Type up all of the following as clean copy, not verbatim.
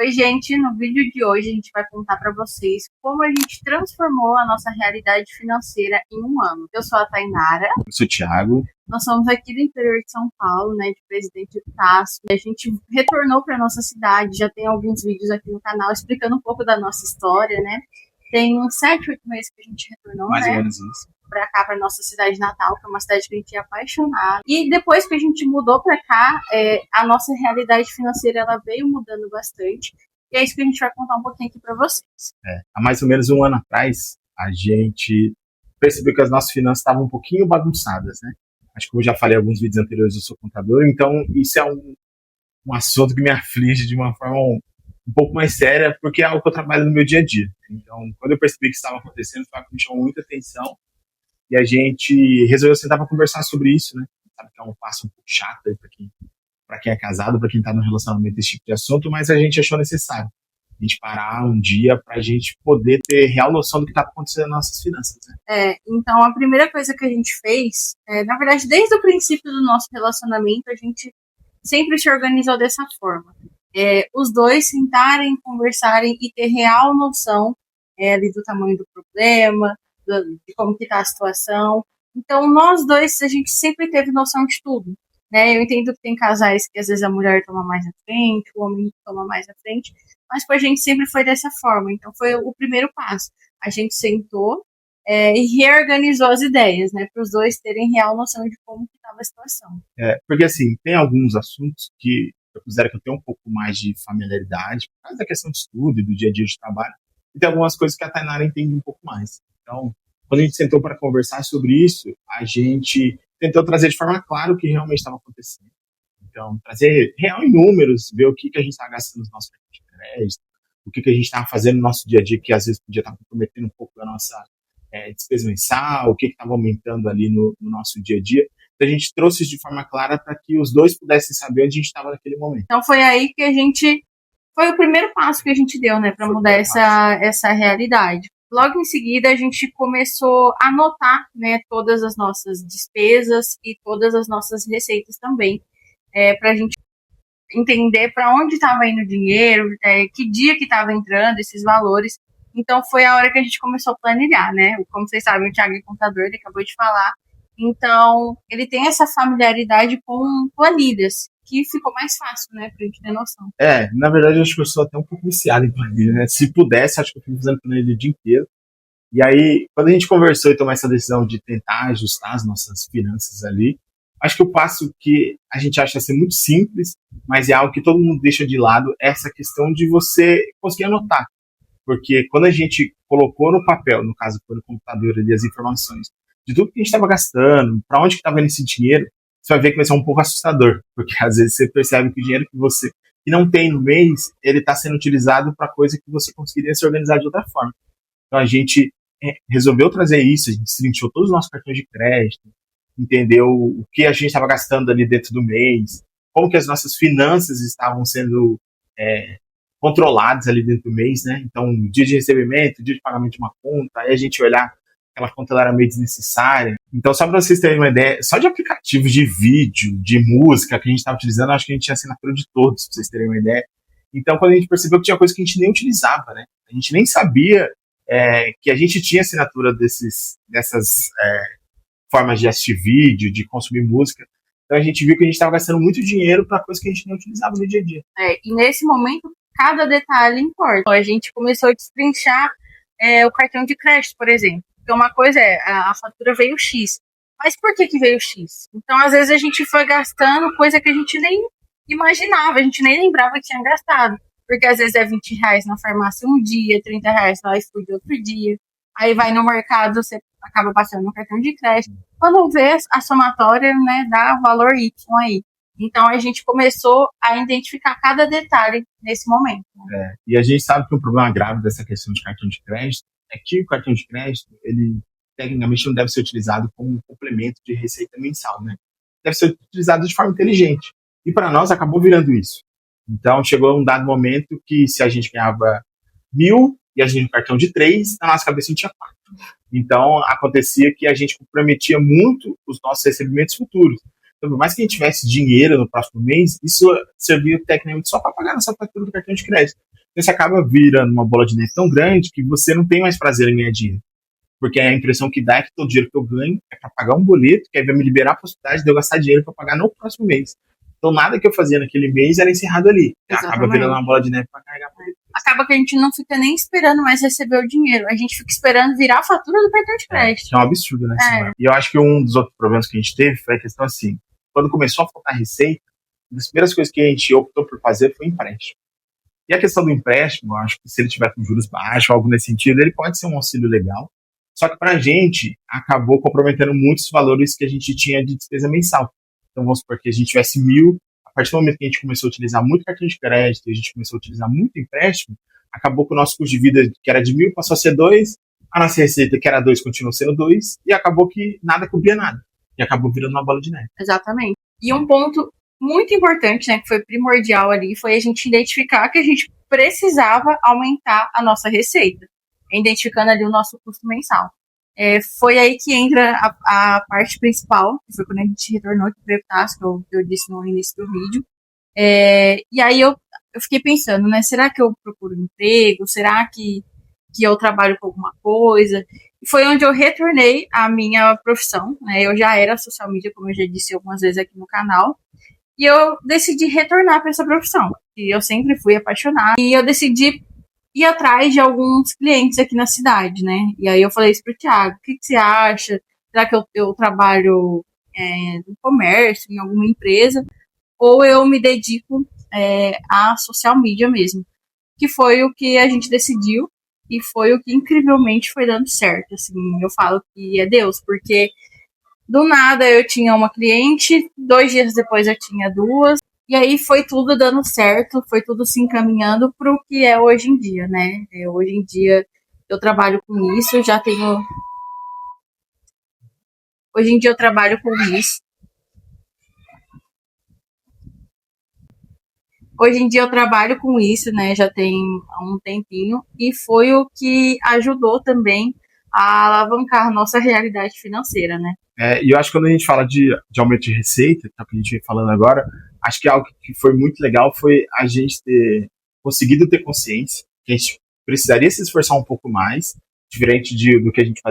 Oi, gente, no vídeo de hoje a gente vai contar para vocês como a gente transformou a nossa realidade financeira em um ano. Eu sou a Tainara. Eu sou o Thiago. Nós somos aqui do interior de São Paulo, né, de Presidente Epitácio. A gente retornou para nossa cidade, já tem alguns vídeos aqui no canal explicando um pouco da nossa história, né? Tem uns 7, 8 meses que a gente retornou, Mais né? ou menos isso. Pra cá, pra nossa cidade natal, que é uma cidade que a gente é apaixonado. E depois que a gente mudou pra cá, a nossa realidade financeira ela veio mudando bastante. E é isso que a gente vai contar um pouquinho aqui pra vocês. Há mais ou menos um ano atrás, a gente percebeu que as nossas finanças estavam um pouquinho bagunçadas, né? Acho que como eu já falei em alguns vídeos anteriores, eu sou contador, então isso é um assunto que me aflige de uma forma um pouco mais séria, porque é algo que eu trabalho no meu dia a dia. Então, quando eu percebi que estava acontecendo, foi algo que me chamou muita atenção. E a gente resolveu sentar para conversar sobre isso, né? Sabe que é um passo um pouco chato aí para quem é casado, para quem está no relacionamento, esse tipo de assunto, mas a gente achou necessário a gente parar um dia para a gente poder ter real noção do que está acontecendo nas nossas finanças, né? Então a primeira coisa que a gente fez, na verdade, desde o princípio do nosso relacionamento, a gente sempre se organizou dessa forma. Os dois sentarem, conversarem e ter real noção ali do tamanho do problema, de como que está a situação. Então, nós dois, a gente sempre teve noção de tudo, né? Eu entendo que tem casais que às vezes a mulher toma mais à frente, o homem toma mais à frente, mas com a gente sempre foi dessa forma. Então, foi o primeiro passo. A gente sentou e reorganizou as ideias, né? Para os dois terem real noção de como que estava a situação. Porque, assim, tem alguns assuntos que eu considero que eu tenho um pouco mais de familiaridade, por causa da questão de estudo e do dia a dia de trabalho, e tem algumas coisas que a Tainara entende um pouco mais. Então, quando a gente sentou para conversar sobre isso, a gente tentou trazer de forma clara o que realmente estava acontecendo. Então, trazer real em números, ver o que a gente estava gastando nos nossos cartões de crédito, o que a gente estava fazendo no nosso dia a dia, que às vezes podia estar comprometendo um pouco da nossa despesa mensal, o que estava aumentando ali no nosso dia a dia. Então, a gente trouxe isso de forma clara para que os dois pudessem saber onde a gente estava naquele momento. Então, foi aí que foi o primeiro passo que a gente deu, né, para mudar essa realidade. Logo em seguida, a gente começou a anotar, né, todas as nossas despesas e todas as nossas receitas também, para a gente entender para onde estava indo o dinheiro, que dia que estava entrando esses valores. Então, foi a hora que a gente começou a planilhar, né? Como vocês sabem, o Thiago é contador, ele acabou de falar. Então, ele tem essa familiaridade com planilhas, que ficou mais fácil, né, pra gente ter noção. Na verdade, eu acho que eu sou até um pouco viciado em planilha, né? Se pudesse, acho que eu fico fazendo planilha o dia inteiro. E aí, quando a gente conversou e tomou essa decisão de tentar ajustar as nossas finanças ali, acho que o passo que a gente acha ser muito simples, mas é algo que todo mundo deixa de lado, é essa questão de você conseguir anotar. Porque quando a gente colocou no papel, no caso, foi no computador ali, as informações de tudo que a gente estava gastando, para onde que estava indo esse dinheiro, você vai ver que vai ser um pouco assustador, porque às vezes você percebe que o dinheiro que não tem no mês, ele está sendo utilizado para coisa que você conseguiria se organizar de outra forma. Então a gente resolveu trazer isso, a gente trinchou todos os nossos cartões de crédito, entendeu o que a gente estava gastando ali dentro do mês, como que as nossas finanças estavam sendo controladas ali dentro do mês, né? Então, dia de recebimento, dia de pagamento de uma conta, aí a gente olhar aquela conta ela era meio desnecessária. Então, só para vocês terem uma ideia, só de aplicativos de vídeo, de música que a gente estava utilizando, acho que a gente tinha assinatura de todos, para vocês terem uma ideia. Então, quando a gente percebeu que tinha coisa que a gente nem utilizava, né? A gente nem sabia que a gente tinha assinatura dessas formas de assistir vídeo, de consumir música. Então, a gente viu que a gente estava gastando muito dinheiro para coisas que a gente nem utilizava no dia a dia. E nesse momento, cada detalhe importa. A gente começou a destrinchar o cartão de crédito, por exemplo. Então, uma coisa a fatura veio X. Mas por que veio X? Então, às vezes, a gente foi gastando coisa que a gente nem imaginava, a gente nem lembrava que tinha gastado. Porque, às vezes, é R$20 na farmácia um dia, R$30 no iFood outro dia. Aí vai no mercado, você acaba passando no cartão de crédito. Quando vê a somatória, né, dá valor Y aí. Então, a gente começou a identificar cada detalhe nesse momento. Né? E a gente sabe que um problema grave dessa questão de cartão de crédito é que o cartão de crédito, ele tecnicamente não deve ser utilizado como um complemento de receita mensal, né? Deve ser utilizado de forma inteligente. E para nós acabou virando isso. Então chegou um dado momento que se a gente ganhava 1.000 e a gente tinha um cartão de 3, na nossa cabeça a gente tinha 4. Então acontecia que a gente comprometia muito os nossos recebimentos futuros. Então, por mais que a gente tivesse dinheiro no próximo mês, isso servia tecnicamente só para pagar nossa fatura do cartão de crédito. Então, você acaba virando uma bola de neve tão grande que você não tem mais prazer em ganhar dinheiro. Porque a impressão que dá é que todo dinheiro que eu ganho é para pagar um boleto, que aí vai me liberar a possibilidade de eu gastar dinheiro para pagar no próximo mês. Então, nada que eu fazia naquele mês era encerrado ali. Acaba virando uma bola de neve para carregar para depois. Acaba que a gente não fica nem esperando mais receber o dinheiro. A gente fica esperando virar a fatura do cartão de crédito. É um absurdo, né? E eu acho que um dos outros problemas que a gente teve foi a questão assim, quando começou a faltar receita, uma das primeiras coisas que a gente optou por fazer foi empréstimo. E a questão do empréstimo, eu acho que se ele tiver com juros baixos, algo nesse sentido, ele pode ser um auxílio legal. Só que para a gente, acabou comprometendo muitos valores que a gente tinha de despesa mensal. Então, vamos supor que a gente tivesse 1.000, a partir do momento que a gente começou a utilizar muito cartão de crédito, a gente começou a utilizar muito empréstimo, acabou que o nosso custo de vida, que era de 1.000, passou a ser 2, a nossa receita, que era 2, continuou sendo 2, e acabou que nada cobria nada. E acabou virando uma bola de neve. Exatamente. E um ponto muito importante, né, que foi primordial ali, foi a gente identificar que a gente precisava aumentar a nossa receita, identificando ali o nosso custo mensal. Foi aí que entra a parte principal, que foi quando a gente retornou aqui para o Epitácio, que eu disse no início do vídeo. E aí eu fiquei pensando, né, será que eu procuro um emprego? Será que eu trabalho com alguma coisa? E foi onde eu retornei à minha profissão, né, eu já era social media, como eu já disse algumas vezes aqui no canal, e eu decidi retornar para essa profissão, e eu sempre fui apaixonada, e eu decidi ir atrás de alguns clientes aqui na cidade, né? E aí eu falei isso pro Thiago, o que você acha? Será que eu trabalho no comércio, em alguma empresa, ou eu me dedico à social media mesmo? Que foi o que a gente decidiu, e foi o que incrivelmente foi dando certo, assim, eu falo que é Deus, porque do nada eu tinha uma cliente, 2 dias depois eu tinha 2, e aí foi tudo dando certo, foi tudo se encaminhando para o que é hoje em dia, né? Hoje em dia eu trabalho com isso, já tenho... Hoje em dia eu trabalho com isso. Hoje em dia eu trabalho com isso, né? Já tem um tempinho, e foi o que ajudou também a alavancar a nossa realidade financeira, né? E eu acho que quando a gente fala de aumento de receita, que é o que a gente vem falando agora, acho que algo que foi muito legal foi a gente ter conseguido ter consciência que a gente precisaria se esforçar um pouco mais, diferente do que a gente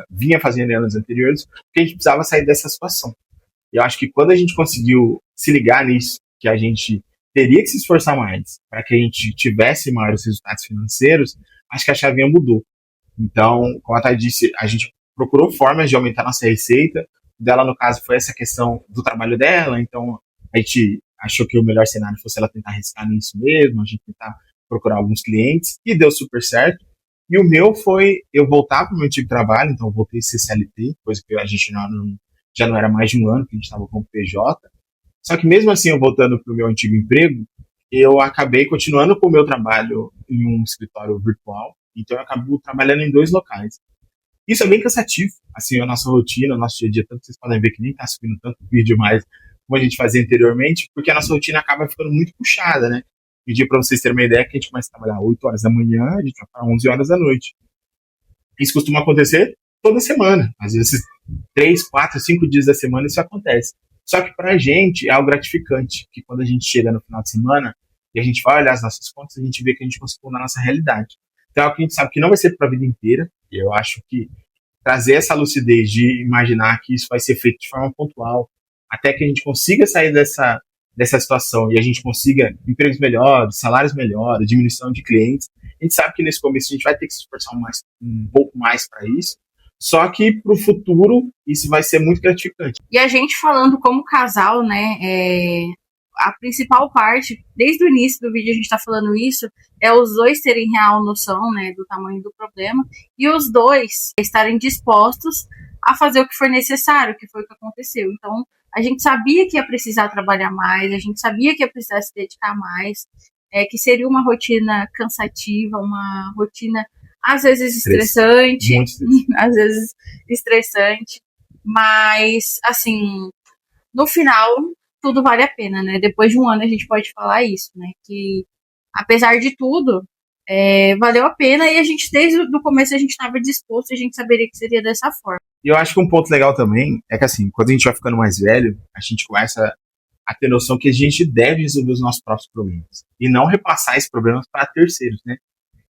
vinha fazendo em anos anteriores, porque a gente precisava sair dessa situação. E eu acho que quando a gente conseguiu se ligar nisso, que a gente teria que se esforçar mais para que a gente tivesse maiores resultados financeiros, acho que a chavinha mudou. Então, como a Thay disse, a gente procurou formas de aumentar nossa receita. Dela, no caso, foi essa questão do trabalho dela. Então, a gente achou que o melhor cenário fosse ela tentar arriscar nisso mesmo, a gente tentar procurar alguns clientes, e deu super certo. E o meu foi eu voltar para o meu antigo trabalho, então eu voltei a ser CLT, coisa que a gente já não era mais de um ano que a gente estava com o PJ. Só que mesmo assim, eu voltando para o meu antigo emprego, eu acabei continuando com o meu trabalho em um escritório virtual, então eu acabo trabalhando em 2 locais. Isso é bem cansativo, assim, a nossa rotina, o nosso dia a dia, tanto que vocês podem ver que nem tá subindo tanto vídeo mais como a gente fazia anteriormente, porque a nossa rotina acaba ficando muito puxada, né? Pedir para vocês terem uma ideia que a gente começa a trabalhar 8 horas da manhã, a gente vai para 11 horas da noite. Isso costuma acontecer toda semana, às vezes 3, 4, 5 dias da semana isso acontece. Só que pra gente é algo gratificante, que quando a gente chega no final de semana e a gente vai olhar as nossas contas, a gente vê que a gente conseguiu na nossa realidade. Então é algo que a gente sabe que não vai ser para a vida inteira, e eu acho que trazer essa lucidez de imaginar que isso vai ser feito de forma pontual, até que a gente consiga sair dessa situação e a gente consiga empregos melhores, salários melhores, diminuição de clientes. A gente sabe que nesse começo a gente vai ter que se esforçar um pouco mais para isso, só que para o futuro isso vai ser muito gratificante. E a gente falando como casal, né, a principal parte, desde o início do vídeo a gente está falando isso, é os dois terem real noção, né, do tamanho do problema, e os dois estarem dispostos a fazer o que for necessário, que foi o que aconteceu. Então, a gente sabia que ia precisar trabalhar mais, a gente sabia que ia precisar se dedicar mais, que seria uma rotina cansativa, uma rotina às vezes estressante, às vezes estressante, mas, assim, no final tudo vale a pena, né? Depois de um ano a gente pode falar isso, né? Que apesar de tudo, valeu a pena, e a gente desde o começo a gente estava disposto, a gente saberia que seria dessa forma. E eu acho que um ponto legal também é que, assim, quando a gente vai ficando mais velho, a gente começa a ter noção que a gente deve resolver os nossos próprios problemas e não repassar esses problemas para terceiros, né?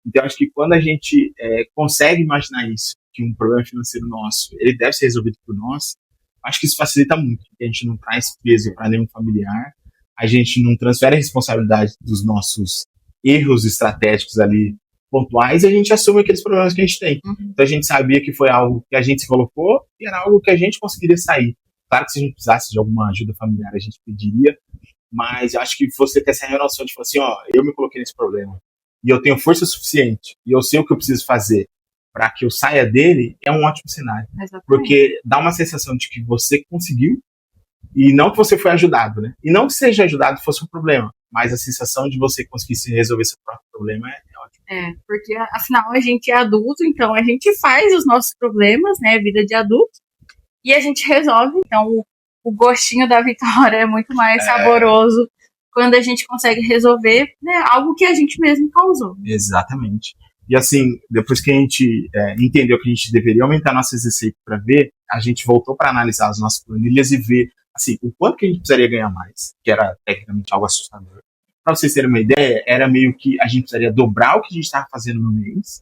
Então, acho que quando a gente consegue imaginar isso, que um problema financeiro nosso, ele deve ser resolvido por nós, acho que isso facilita muito, porque a gente não traz peso para nenhum familiar, a gente não transfere a responsabilidade dos nossos erros estratégicos ali pontuais, e a gente assume aqueles problemas que a gente tem. Então, a gente sabia que foi algo que a gente se colocou e era algo que a gente conseguiria sair. Claro que se a gente precisasse de alguma ajuda familiar, a gente pediria, mas eu acho que você ter essa relação de falar assim, ó, eu me coloquei nesse problema e eu tenho força suficiente e eu sei o que eu preciso fazer para que eu saia dele, é um ótimo cenário. Exatamente. Porque dá uma sensação de que você conseguiu e não que você foi ajudado, né? E não que seja ajudado fosse um problema, mas a sensação de você conseguir se resolver seu próprio problema é ótimo. Porque afinal a gente é adulto, então a gente faz os nossos problemas, né? Vida de adulto, e a gente resolve. Então o gostinho da vitória é muito mais saboroso quando a gente consegue resolver, né, algo que a gente mesmo causou. Exatamente. E assim, depois que a gente entendeu que a gente deveria aumentar nossas receitas para ver, a gente voltou para analisar as nossas planilhas e ver assim, o quanto que a gente precisaria ganhar mais, que era tecnicamente algo assustador. Para vocês terem uma ideia, era meio que a gente precisaria dobrar o que a gente estava fazendo no mês.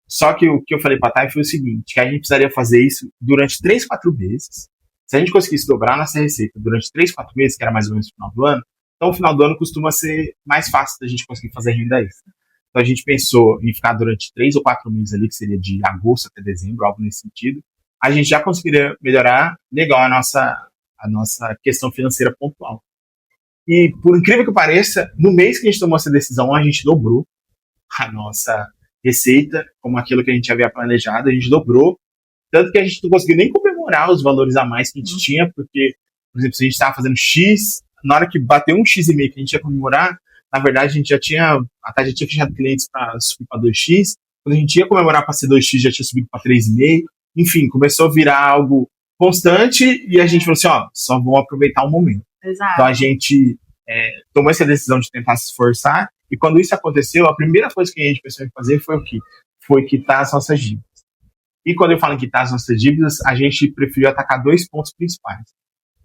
Só que o que eu falei para a Thay foi o seguinte, que a gente precisaria fazer isso durante 3, 4 meses. Se a gente conseguisse dobrar a nossa receita durante 3, 4 meses, que era mais ou menos o final do ano, então o final do ano costuma ser mais fácil da gente conseguir fazer renda extra. Então a gente pensou em ficar durante 3 ou 4 meses ali, que seria de agosto até dezembro, algo nesse sentido. A gente já conseguiria melhorar legal a nossa questão financeira pontual. E, por incrível que pareça, no mês que a gente tomou essa decisão, a gente dobrou a nossa receita, como aquilo que a gente havia planejado, a gente dobrou, tanto que a gente não conseguiu nem comemorar os valores a mais que a gente tinha, porque, por exemplo, se a gente estava fazendo X, na hora que bateu um X e meio que a gente ia comemorar, na verdade a gente já tinha fechado clientes para subir para 2X, quando a gente ia comemorar para ser 2X, já tinha subido para 3,5, enfim, começou a virar algo constante e a gente falou assim, ó, só vamos aproveitar o momento. Exato. Então a gente tomou essa decisão de tentar se esforçar e quando isso aconteceu, a primeira coisa que a gente pensou em fazer foi o quê? Foi quitar as nossas dívidas. E quando eu falo em quitar as nossas dívidas, a gente preferiu atacar 2 pontos principais.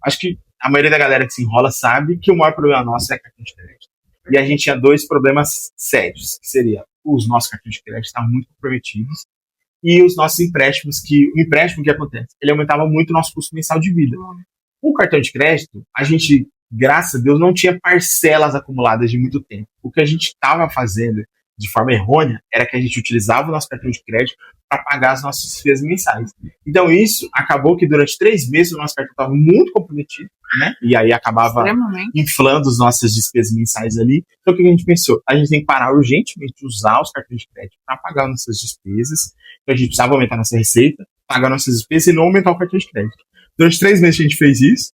Acho que a maioria da galera que se enrola sabe que o maior problema nosso é cartão de crédito. E a gente tinha 2 problemas sérios, que seria os nossos cartões de crédito estavam muito comprometidos e os nossos empréstimos, o empréstimo que acontece, ele aumentava muito o nosso custo mensal de vida. O cartão de crédito, a gente, graças a Deus, não tinha parcelas acumuladas de muito tempo. O que a gente estava fazendo de forma errônea era que a gente utilizava o nosso cartão de crédito para pagar as nossas despesas mensais. Então isso acabou que durante 3 meses o nosso cartão estava muito comprometido, né? E aí acabava inflando as nossas despesas mensais ali. Então o que a gente pensou? A gente tem que parar urgentemente de usar os cartões de crédito para pagar nossas despesas. Então a gente precisava aumentar nossa receita, pagar nossas despesas e não aumentar o cartão de crédito. Durante 3 meses a gente fez isso.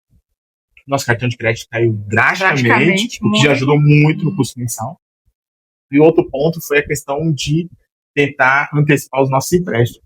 Nosso cartão de crédito caiu drasticamente, o que já ajudou muito no custo mensal. E outro ponto foi a questão de tentar antecipar os nossos empréstimos.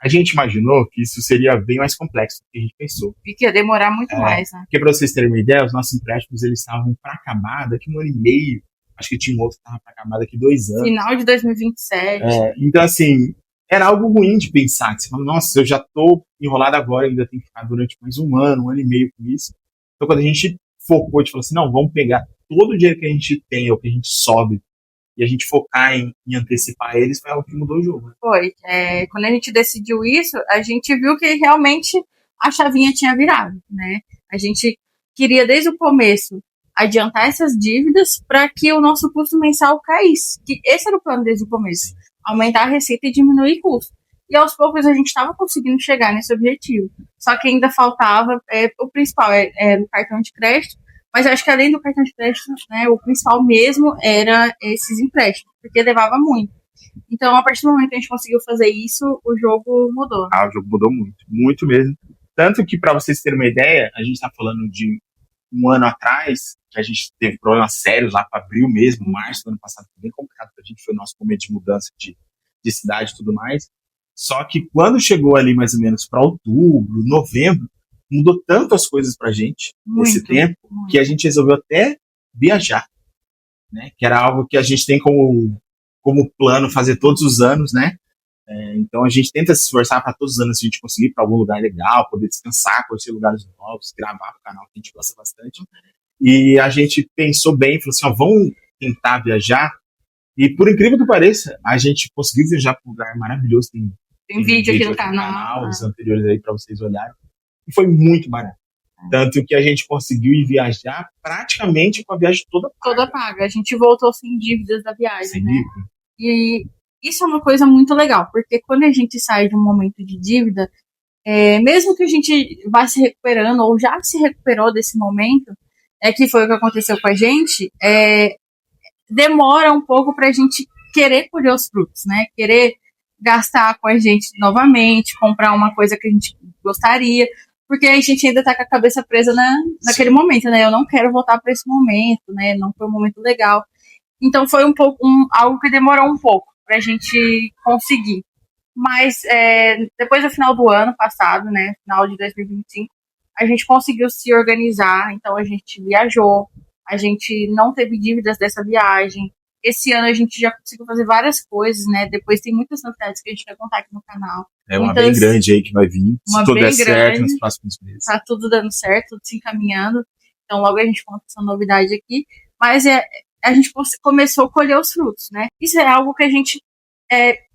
A gente imaginou que isso seria bem mais complexo do que a gente pensou. E que ia demorar muito mais, né? Porque, para vocês terem uma ideia, os nossos empréstimos eles estavam para acabar daqui 1 ano e meio. Acho que tinha um outro que estava para acabar daqui 2 anos. Final de 2027. Então, assim, era algo ruim de pensar. Que você fala, nossa, eu já estou enrolado agora, ainda tenho que ficar durante mais 1 ano, 1 ano e meio com isso. Então, quando a gente focou e falou assim, não, vamos pegar todo o dinheiro que a gente tem, ou que a gente sobe, e a gente focar em antecipar eles, foi algo que mudou o jogo. Foi. Quando a gente decidiu isso, a gente viu que realmente a chavinha tinha virado, né? A gente queria, desde o começo, adiantar essas dívidas para que o nosso custo mensal caísse. Que esse era o plano desde o começo. Aumentar a receita e diminuir o custo. E aos poucos a gente estava conseguindo chegar nesse objetivo. Só que ainda faltava, o principal é o cartão de crédito, mas eu acho que além do cartão de crédito, né, o principal mesmo era esses empréstimos, porque levava muito. Então, a partir do momento que a gente conseguiu fazer isso, o jogo mudou. O jogo mudou muito, muito mesmo. Tanto que, para vocês terem uma ideia, a gente está falando de 1 ano atrás, que a gente teve problemas sérios lá para abril mesmo, março do ano passado, foi bem complicado para a gente, foi o nosso momento de mudança de cidade e tudo mais. Só que quando chegou ali mais ou menos para outubro, novembro, mudou tanto as coisas pra gente nesse tempo que a gente resolveu até viajar, né? Que era algo que a gente tem como plano fazer todos os anos, né? Então a gente tenta se esforçar para todos os anos a gente conseguir ir para algum lugar legal, poder descansar, conhecer lugares novos, gravar para o canal, que a gente gosta bastante. E a gente pensou bem, falou assim, vamos tentar viajar. E por incrível que pareça, a gente conseguiu viajar para um lugar maravilhoso. Tem vídeo aqui no canal. Os anteriores aí para vocês olharem. E foi muito barato. Tanto que a gente conseguiu ir viajar praticamente com a viagem toda paga. Toda paga. A gente voltou sem dívidas da viagem, né? E isso é uma coisa muito legal, porque quando a gente sai de um momento de dívida, mesmo que a gente vá se recuperando, ou já se recuperou desse momento, que foi o que aconteceu com a gente, demora um pouco pra gente querer colher os frutos, né? Querer gastar com a gente novamente, comprar uma coisa que a gente gostaria, porque a gente ainda tá com a cabeça presa naquele momento, né? Eu não quero voltar para esse momento, né? Não foi um momento legal. Então foi algo que demorou um pouco pra gente conseguir. Mas depois do final do ano passado, né? Final de 2025, a gente conseguiu se organizar, então a gente viajou, a gente não teve dívidas dessa viagem. Esse ano a gente já conseguiu fazer várias coisas, né? Depois tem muitas novidades que a gente vai contar aqui no canal. Uma bem grande aí que vai vir. Se tudo der certo nos próximos meses. Tá tudo dando certo, tudo se encaminhando. Então logo a gente conta essa novidade aqui. Mas a gente começou a colher os frutos, né? Isso é algo que a gente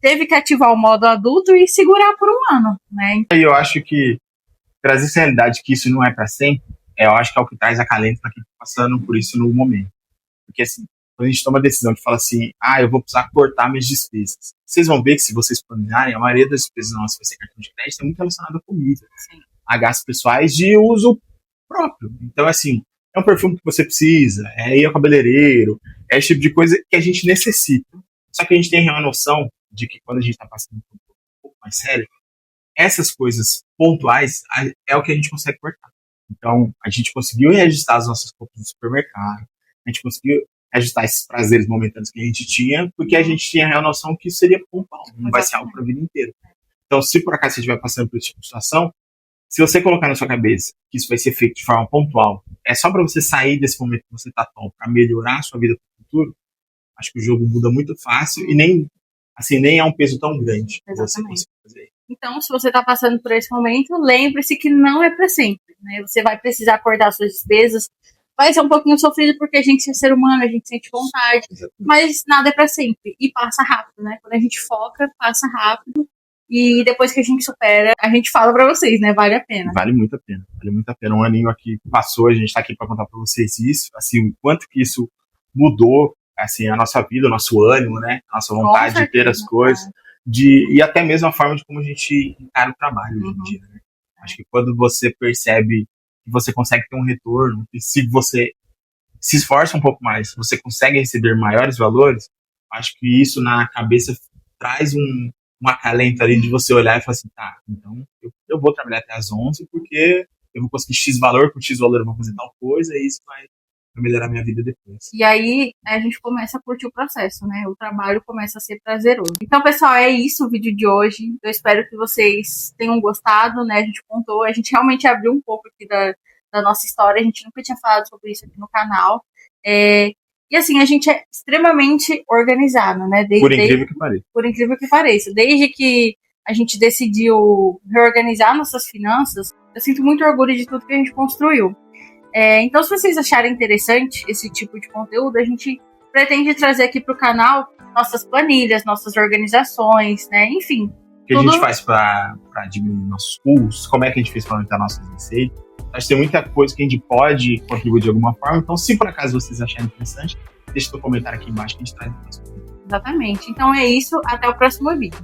teve que ativar o modo adulto e segurar por um ano, né? E eu acho que trazer essa realidade que isso não é para sempre, eu acho que é o que traz acalento para quem está passando por isso no momento. Porque assim, quando a gente toma a decisão de falar assim, eu vou precisar cortar minhas despesas. Vocês vão ver que se vocês planejarem, a maioria das despesas nossas vai ser cartão de crédito, é muito relacionada à comida, a gastos pessoais de uso próprio. Então, assim, é um perfume que você precisa, é ir ao cabeleireiro, é esse tipo de coisa que a gente necessita. Só que a gente tem a noção de que quando a gente está passando por um pouco mais sério, essas coisas pontuais é o que a gente consegue cortar. Então, a gente conseguiu reajustar as nossas compras no supermercado, a gente conseguiu ajustar esses prazeres momentâneos que a gente tinha, porque a gente tinha a real noção que isso seria pontual, não vai ser algo para a vida inteira. Então, se por acaso você estiver passando por esse tipo de situação, se você colocar na sua cabeça que isso vai ser feito de forma pontual, é só para você sair desse momento que você está para melhorar a sua vida para o futuro, acho que o jogo muda muito fácil e nem é um peso tão grande que você consegue fazer. Então, se você está passando por esse momento, lembre-se que não é para sempre, né? Você vai precisar acordar suas despesas, vai ser um pouquinho sofrido porque a gente é ser humano, a gente sente vontade, mas nada é para sempre e passa rápido, né? Quando a gente foca, passa rápido e depois que a gente supera, a gente fala para vocês, né? Vale a pena. Vale muito a pena, vale muito a pena. Um aninho aqui passou, a gente está aqui para contar para vocês isso, assim, o quanto que isso mudou, assim, a nossa vida, o nosso ânimo, né? A nossa vontade de ter as coisas. E até mesmo a forma de como a gente encara o trabalho hoje em dia, né? Acho que quando você percebe que você consegue ter um retorno, e se você se esforça um pouco mais, você consegue receber maiores valores, acho que isso na cabeça traz um acalento ali de você olhar e falar assim, então eu vou trabalhar até as 11 porque eu vou conseguir X valor, com X valor eu vou fazer tal coisa e isso vai melhorar minha vida depois. E aí a gente começa a curtir o processo, né? O trabalho começa a ser prazeroso. Então, pessoal, é isso o vídeo de hoje. Eu espero que vocês tenham gostado, né? A gente realmente abriu um pouco aqui da nossa história. A gente nunca tinha falado sobre isso aqui no canal. E assim, a gente é extremamente organizado, né? Por incrível que pareça. Por incrível que pareça. Desde que a gente decidiu reorganizar nossas finanças, eu sinto muito orgulho de tudo que a gente construiu. Então, se vocês acharem interessante esse tipo de conteúdo, a gente pretende trazer aqui para o canal nossas planilhas, nossas organizações, né? Enfim. O que a gente faz para diminuir nossos custos, como é que a gente fez para aumentar nossas receitas. Acho que tem muita coisa que a gente pode contribuir de alguma forma. Então, se por acaso vocês acharem interessante, deixa seu comentário aqui embaixo que a gente traz. Exatamente. Então é isso. Até o próximo vídeo.